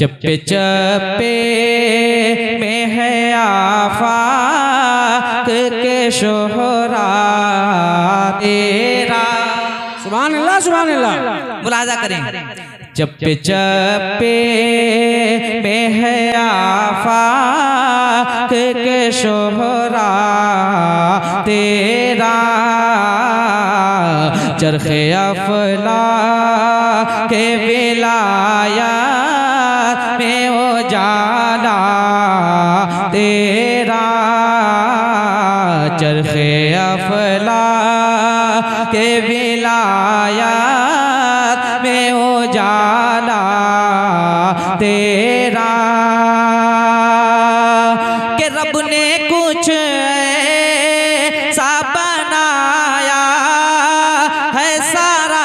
चप्पे चप्पे में है आफाक के शोहरा तेरा। सुभान अल्लाह सुभान अल्लाह। मुलाजा करें। चप्पे चप्पे में है आफाक के शोहरा तेरा। चरखे अफला के विलायत में उजाला तेरा। चरखे अफला के विलायत में उजाला तेरा। कि रब ने कुछ ऐसा बनाया है सारा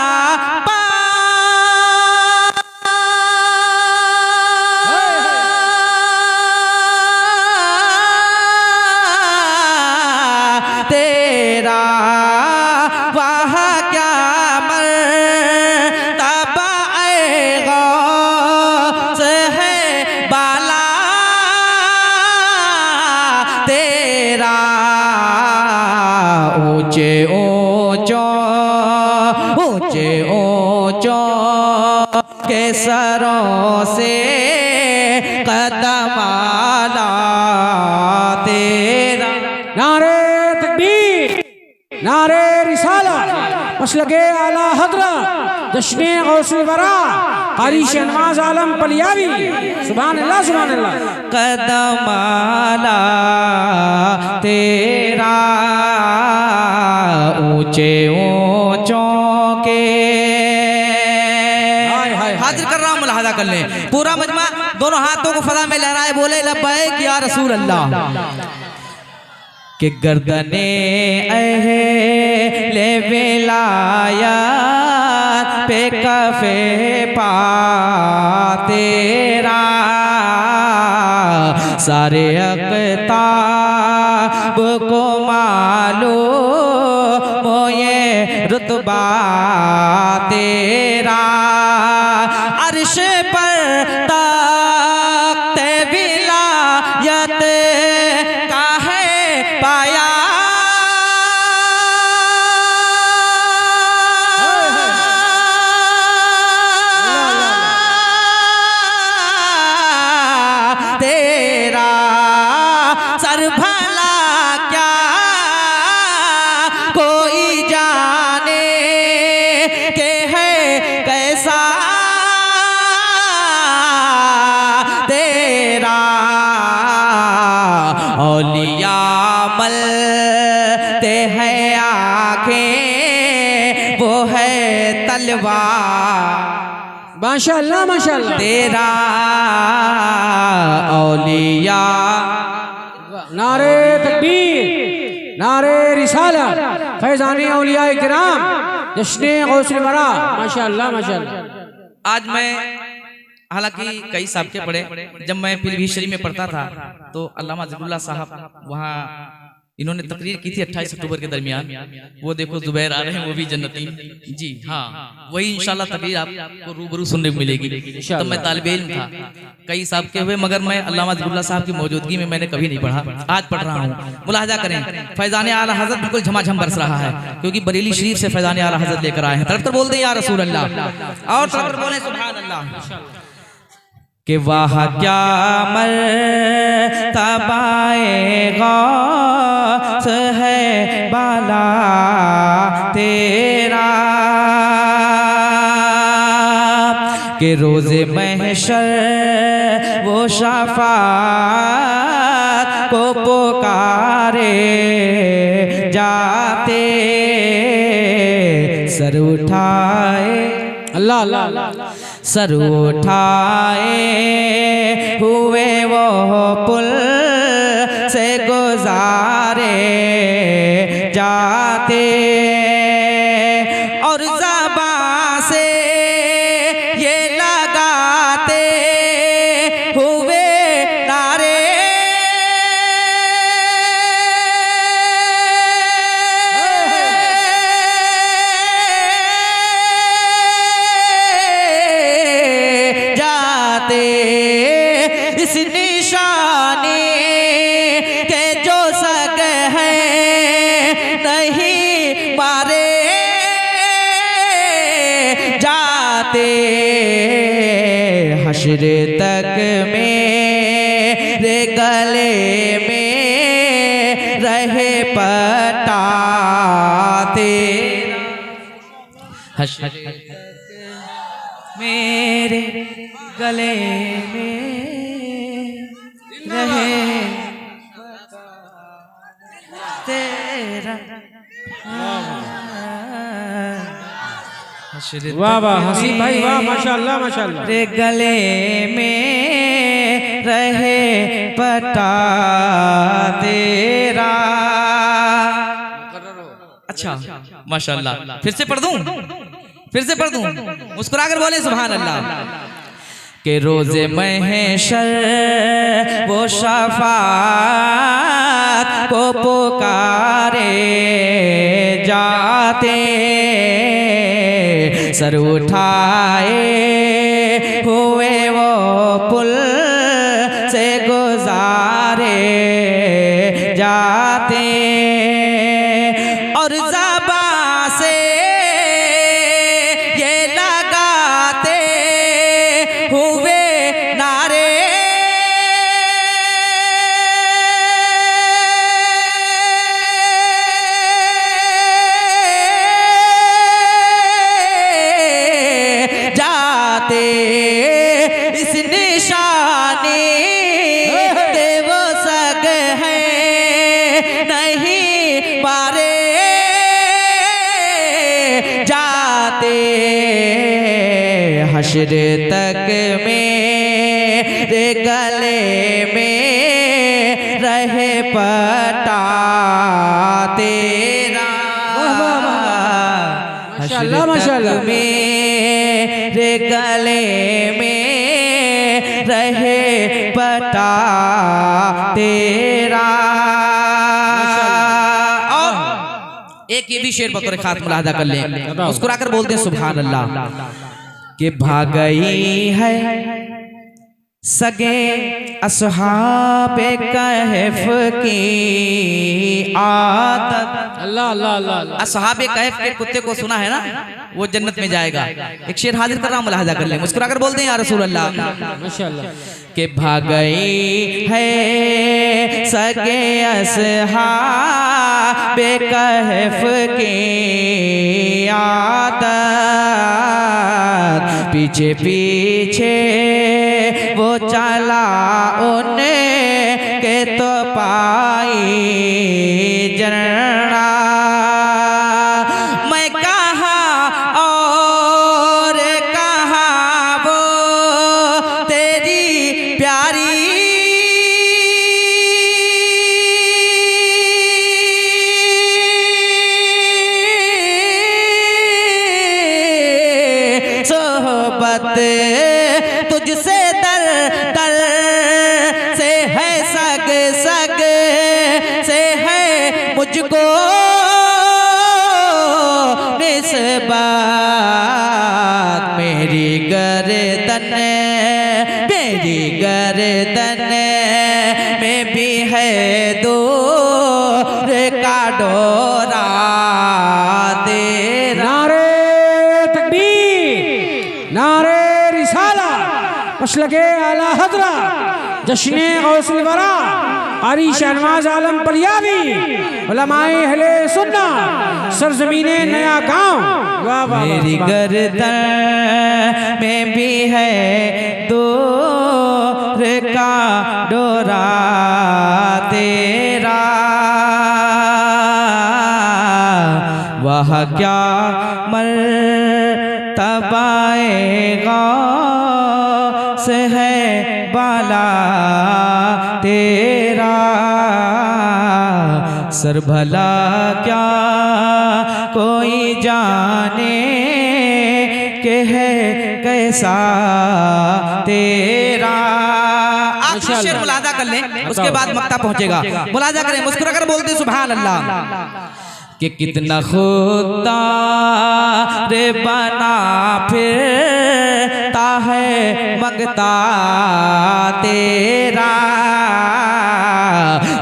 तेरा। वाह क्या मर्तबा गौस है बाला तेरा। ऊंचे ऊंचों ऊंचे ऊंचों के सरों से कदम आला तेरा। नारे तकबीर, नारे रिसालत, मसलके आला हज़रत जश्ने गौसुल वरा क़ारी शहनवाज़ आलम पलियावी। सुभान अल्लाह सुभान अल्लाह। कदम आला तेरा। ऊंचे ऊंचों के हाजिर कर रहा हूं, मुलाहाजा कर ले। पूरा मजमा दोनों हाथों को फजा में लहराए बोले लब्बैक या रसूल अल्लाह। कि गर्दने अहले विलायत पे कफे पा तेरा। सारे अक़ताब को मालूम ये रुतबा तेरा। अर्श पर तख्ते विलायत का है पाया तेरा। सर भला क्या कोई जाने के है कैसा तेरा। औलिया मलते हैं आँखें वो है तलवार माशाअल्लाह माशाअल्लाह तेरा। औलिया नारे तकबीर, नारे रिसालत, फैज़ाने औलिया किराम जश्ने गौसुल वरा। माशाअल्लाह माशाअल्लाह। आज मैं हालांकि कई साहब के पढ़े, जब मैं पीलीभीत में पढ़ता था तो अल्लामा ज़िक्रुल्लाह साहब वहाँ इन्होंने तकरीर की थी 28 अक्टूबर के दरमियान। वो देखो जुबैर आ रहे हैं, वो भी जन्नती। जी हाँ, वही इंशाल्लाह तकरीर आपको रूबरू सुनने को मिलेगी। तो मैं तालिबे इल्म था, कई साहब के हुए, मगर मैं अल्लामा ज़िक्रुल्लाह साहब की मौजूदगी में मैंने कभी नहीं पढ़ा, आज पढ़ रहा हूँ। मुलाहजा करें, फैज़ाने आला हज़रत बिल्कुल झमाझम बरस रहा है, क्योंकि बरेली शरीफ से फैज़ाने आला हज़रत लेकर आए हैं। तरफ बोल दे या रसूल अल्लाह, और तरफ बोले सुभान अल्लाह। कि वाह क्या मर्तबाए गौस है बाला तेरा। कि रोज़े महशर वो शफ़ाअत को पुकारे जाते। सर उठाए अल्लाह अल्लाह सर उठाए हुए वो पुल से गुजारे जाते। और ज़बां से ये लगाते हुए नारे जाते। इस निशानी के जो सग है नहीं मारे जाते हश्र तक मेरे गले में रहे पटा तेरा हश्र मेरे गले में रहे तेरा वाह वाह हसीब भाई वाह माशाअल्लाह माशाअल्लाह। रे गले में रहे पटा तेरा। अच्छा माशाअल्लाह, फिर से पढ़ दूं मुस्कुरा कर बोले सुभान अल्लाह। के रोज़े महशर वो शफाअत को पुकारे जाते सर उठाए हुए वो पुल से गुजारे जाते और ज़बां से ये लगाते हुए नारे जाते इस निशानी दे वो सग है नहीं मारे जाते हश्र तक मेरे गले में रहे पटा तेरा। माशाअल्लाह माशाअल्लाह। मेरे गले में रहे पटा तेरा। और एक ये भी शेर बतौर खास मुलाहजा कर लें, मुस्कुरा कर बोलते हैं सुभान अल्लाह। कि भाग गई है सगे असहाबे कहफ की आदत। अल्लाह अल्लाह अल्लाह। असहाबे कहफ के कुत्ते को सुना है ना, वो जन्नत में जाएगा। एक शेर हाजिर कर रहा हूं, मुलाहजा कर ले, मुस्कुरा कर बोलते हैं या रसूल अल्लाह। माशाअल्लाह। के भाग गई है सगे असहाबे कहफ की आदत पीछे पीछे वो चला उनके तो पाई जन्नत। मैं कहाँ और कहाँ वो तेरी प्यारी सोहबत तुझसे दर दर से है सग सग से है मुझको निस्बत। मेरी गर्दन में भी है दूर का डोरा तेरा। नारे तकबीर नारे रिसाला मसलके आला हजरा जश्ने गौसुल वरा कारी शहनवाज आलम पलियावी उलमाए अहले सुन्ना सरजमीने नया गांव। वाह वाह। मेरी गर्दन में भी है दूर का डोरा तेरा। वह क्या मर्तबाएगा से है बाला तेरा। सर भला क्या कोई जाने के है कैसा तेरा। आखिरी शेर मुलाजा कर लें, उसके बाद मक्ता पहुंचेगा। मुलाजा करें, मुस्कुरा कर बोलते सुभान अल्लाह। कि कितना खुदा रे बना फिरता है मंगता तेरा,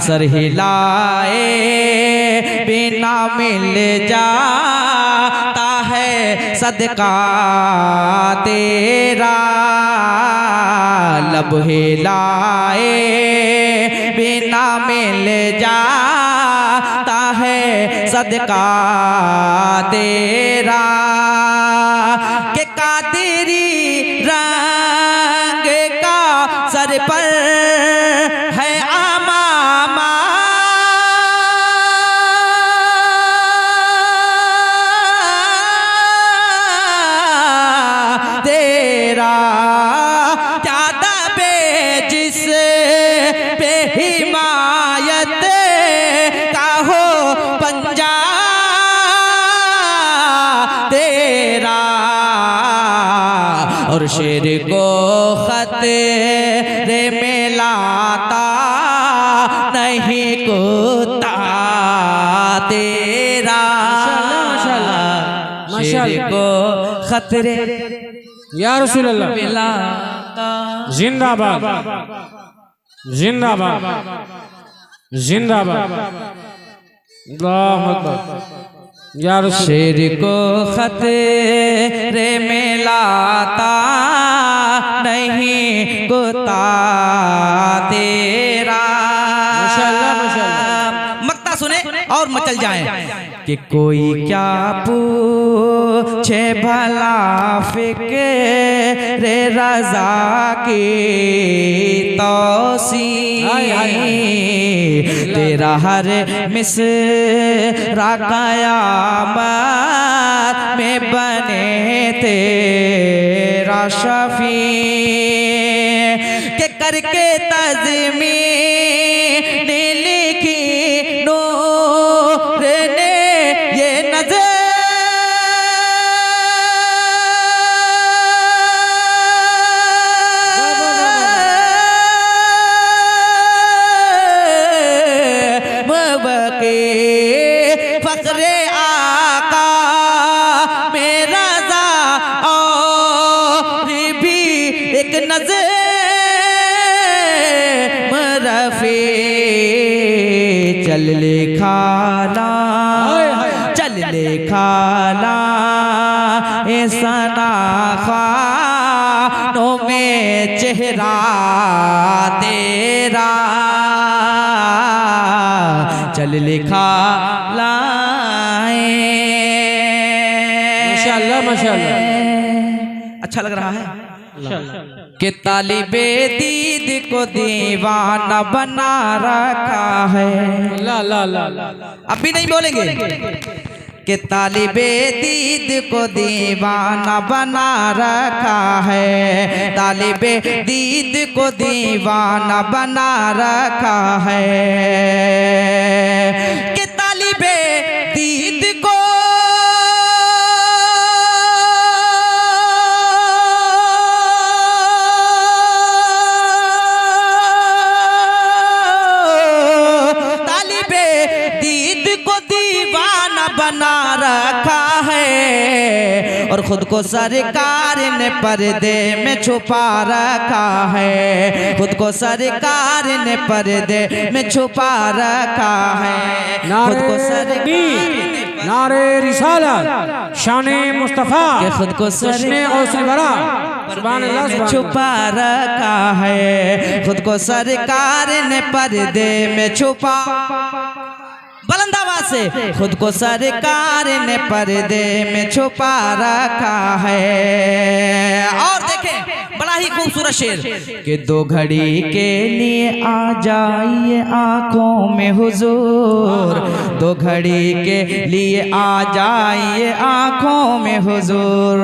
सर हिलाए बिना मिल जाता है सदका तेरा, लब हिलाए बिना मिल जाता है सदका तेरा, के कादिरी रंग का सर पर है आमामा, तेरा ज्यादा बे जिस पे हिमायत का हो पंजा तेरा, और शेर को खतरे में लाता नहीं कुत्ता तेरा, शेर को खतरे या रसूल अल्लाह में लाता। जिंदाबाद जिंदाबाद जिंदाबाद, अल्लाहु अकबर। या रसूल शेर को खतरे में लाता नहीं कुत्ता तेरा। माशाअल्लाह माशाअल्लाह। मक्ता सुने और मचल जाए कि कोई क्या पूछे भला फिक्रे रज़ा की तौसी, तेरा हर मिसरा क़यामत में बने तेरा शफी, के करके तज़मीन लिखी नूर ने ये नज़र फखरे आका मेरा ज़ा और भी एक नज़र मरफे चल ले खाना, चल ले खाना ऐसा ना ख्वानों में चेहरा तेरा, चल लिखा लाए। माशाअल्लाह माशाअल्लाह। अच्छा लग रहा है कि तालिबे दीद को दीवाना बना रखा है। ला ला ला ला, अभी नहीं बोलेंगे कि तालिबे दीद को दीवाना बना रखा है, तालिबे दीद को दीवाना बना रखा है, कि तालिबे दीद को बना रखा है, और खुद को सरकार ने पर्दे में छुपा रखा है, खुद को सरकार ने पर्दे में छुपा रखा है, खुद को नारे रिसालत शाने मुस्तफा के खुद को जश्ने गौसे बरा सुभान अल्लाह में छुपा रखा है, खुद को सरकार ने पर्दे में छुपा, बुलंद आवाज से, खुद को सरकार ने पर्दे में छुपा रखा है। और देखें बड़ा ही खूबसूरत शेर कि दो घड़ी के लिए आ जाइए आंखों में हुजूर, दो घड़ी के लिए आ जाइए आंखों में हुजूर,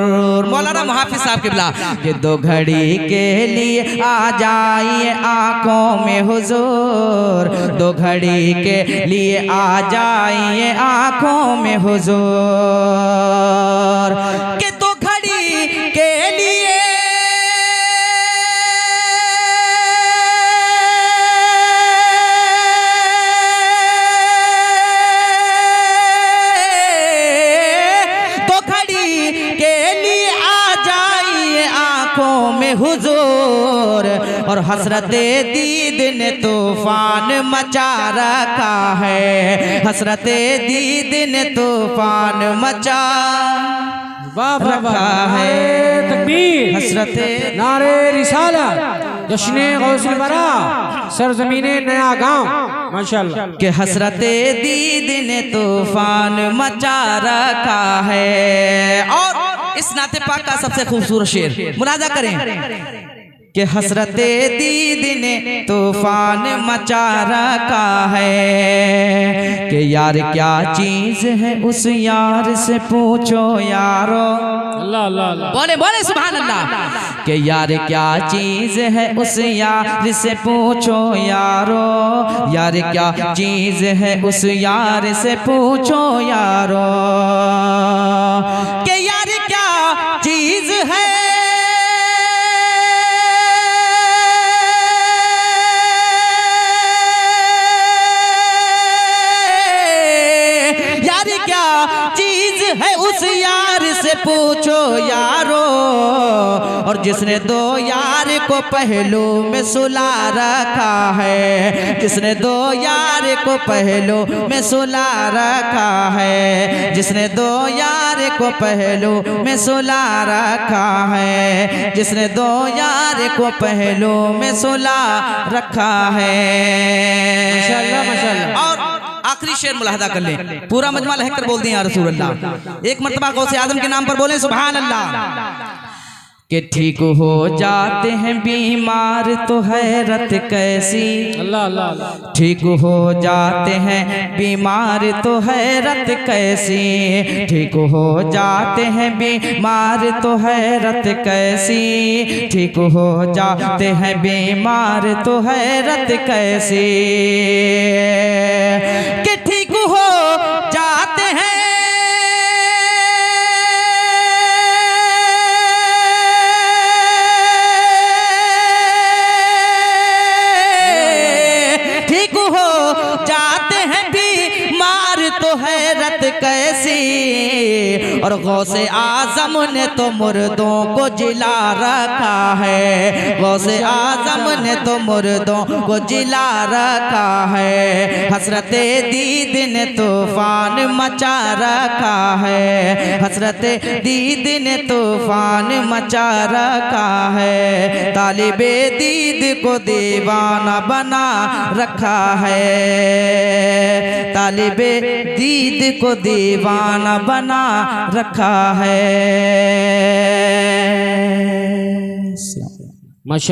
मौलाना मुहाफिज साहब किबला कि दो घड़ी के लिए आ जाइए आंखों में हुजूर, दो घड़ी के लिए आ जाइए आंखों में हुजूर, कि दो घड़ी के लिए हुजूर, हसरते दीद ने तूफान मचा रखा है, हसरते दीद ने तूफान मचा रखा है। तकबीर, हसरते नारे रिसालत, जश्ने गौसुल वरा, सरजमीने नया गांव। माशाअल्लाह के हसरते दीद ने तूफान मचा रखा है। और इस नाते पाक का सबसे खूबसूरत शेर मुलाजा करें कि हसरते दीद ने तूफान मचा रखा है, कि यार क्या चीज है उस यार से पूछो यारो। अल्लाह अल्लाह अल्लाह, बोले बोले सुभान अल्लाह। कि यार क्या चीज है उस यार से पूछो यारो, यार क्या चीज है उस यार से पूछो यारो। कि यार क्या चीज है उस यार से पूछो यारो। और जिसने दो यार को पहलू में सुला रखा है, जिसने दो यार को पहलू में सुला रखा है, जिसने दो यार को पहलू में सुला रखा है, जिसने दो यार को पहलू में सुला रखा है। माशाअल्लाह माशाअल्लाह। और आखिरी शेर मुलाहदा कर लें, पूरा मजमा लहक कर बोल दिया या रसूल अल्लाह। एक मर्तबा गौसे आजम के नाम पर बोले सुभान अल्लाह। कि ठीक हो जाते हैं बीमार तो हैरत कैसी, अल्लाह अल्लाह अल्लाह, ठीक हो जाते हैं बीमार तो हैरत कैसी, ठीक हो जाते हैं बीमार तो हैरत कैसी, ठीक हो जाते हैं बीमार तो हैरत कैसी। कि ठीक हो जाते हैं हैरत कैसी। और गौसे आजम ने तो मुर्दों को जिला रखा है, गौसे आजम ने तो मुर्दों को जिला रखा है, हसरते दीद ने तूफान मचा रखा है, हसरते दीद ने तूफान मचा रखा है, तालिबे दीद को दीवाना बना रखा है, तालिबे दीद को दीवाना बना रखा है। माशा